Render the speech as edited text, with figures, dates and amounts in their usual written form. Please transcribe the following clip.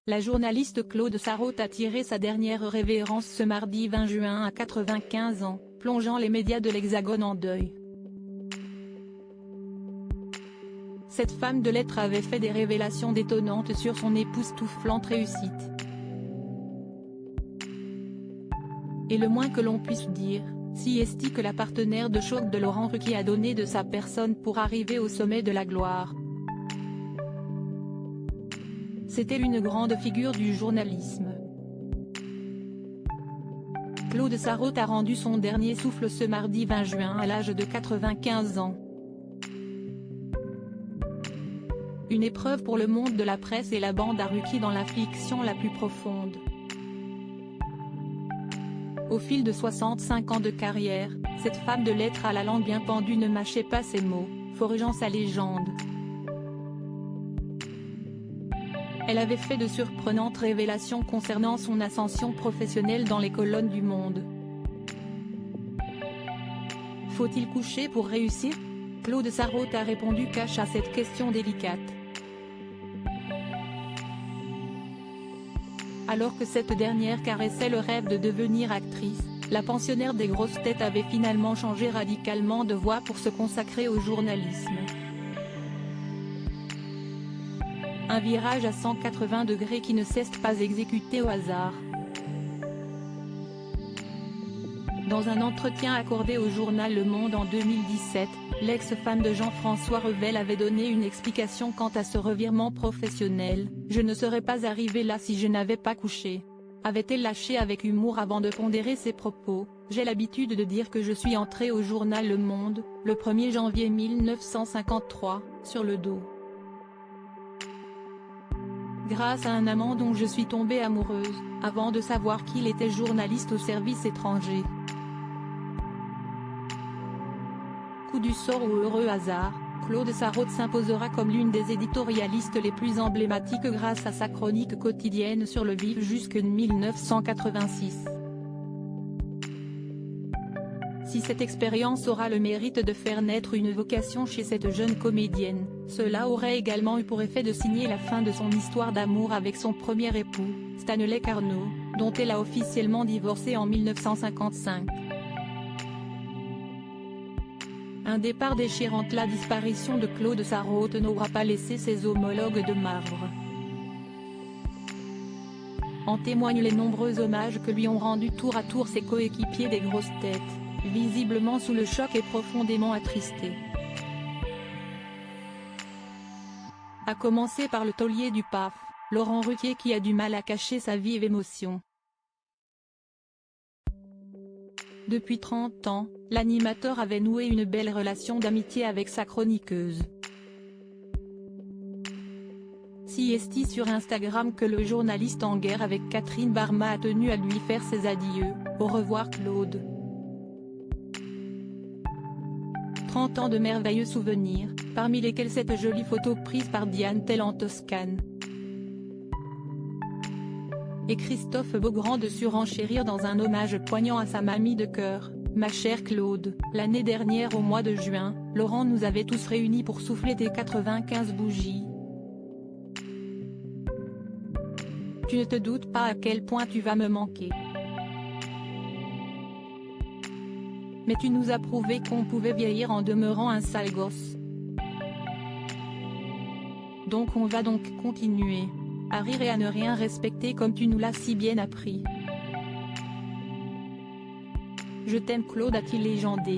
La journaliste Claude Sarraute a tiré sa dernière révérence ce mardi 20 juin à 95 ans, plongeant les médias de l'Hexagone en deuil. Cette femme de lettres avait fait des révélations détonnantes sur son époustouflante réussite. Et le moins que l'on puisse dire, si est que la partenaire de choc de Laurent Ruquier a donné de sa personne pour arriver au sommet de la gloire. C'était une grande figure du journalisme. Claude Sarraute a rendu son dernier souffle ce mardi 20 juin à l'âge de 95 ans. Une épreuve pour le monde de la presse et la bande à Ruquier dans la fiction la plus profonde. Au fil de 65 ans de carrière, cette femme de lettres à la langue bien pendue ne mâchait pas ses mots, forgeant sa légende. Elle avait fait de surprenantes révélations concernant son ascension professionnelle dans les colonnes du Monde. Faut-il coucher pour réussir? Claude Sarraute a répondu cash à cette question délicate. Alors que cette dernière caressait le rêve de devenir actrice, la pensionnaire des grosses têtes avait finalement changé radicalement de voie pour se consacrer au journalisme. Un virage à 180 degrés qui ne cesse pas exécuté au hasard. Dans un entretien accordé au journal Le Monde en 2017, l'ex-femme de Jean-François Revel avait donné une explication quant à ce revirement professionnel. « Je ne serais pas arrivée là si je n'avais pas couché », avait-elle lâché avec humour avant de pondérer ses propos. « J'ai l'habitude de dire que je suis entrée au journal Le Monde, le 1er janvier 1953, sur le dos. Grâce à un amant dont je suis tombée amoureuse, avant de savoir qu'il était journaliste au service étranger. Coup du sort ou heureux hasard, Claude Sarraute s'imposera comme l'une des éditorialistes les plus emblématiques grâce à sa chronique quotidienne sur le vif jusqu'en 1986. Si cette expérience aura le mérite de faire naître une vocation chez cette jeune comédienne, cela aurait également eu pour effet de signer la fin de son histoire d'amour avec son premier époux, Stanley Carnot, dont elle a officiellement divorcé en 1955. Un départ déchirant. La disparition de Claude Sarraute n'aura pas laissé ses homologues de marbre. En témoignent les nombreux hommages que lui ont rendus tour à tour ses coéquipiers des grosses têtes, visiblement sous le choc et profondément attristés. À commencer par le taulier du PAF, Laurent Ruquier qui a du mal à cacher sa vive émotion. Depuis 30 ans, l'animateur avait noué une belle relation d'amitié avec sa chroniqueuse. Si est sur Instagram que le journaliste en guerre avec Catherine Barma a tenu à lui faire ses adieux. Au revoir Claude. 30 ans de merveilleux souvenirs, parmi lesquels cette jolie photo prise par Diane Tell en Toscane. Et Christophe Beaugrand de surenchérir dans un hommage poignant à sa mamie de cœur. Ma chère Claude, l'année dernière au mois de juin, Laurent nous avait tous réunis pour souffler tes 95 bougies. Tu ne te doutes pas à quel point tu vas me manquer. Mais tu nous as prouvé qu'on pouvait vieillir en demeurant un sale gosse. Donc on va donc continuer à rire et à ne rien respecter comme tu nous l'as si bien appris. Je t'aime Claude, a-t-il légendé.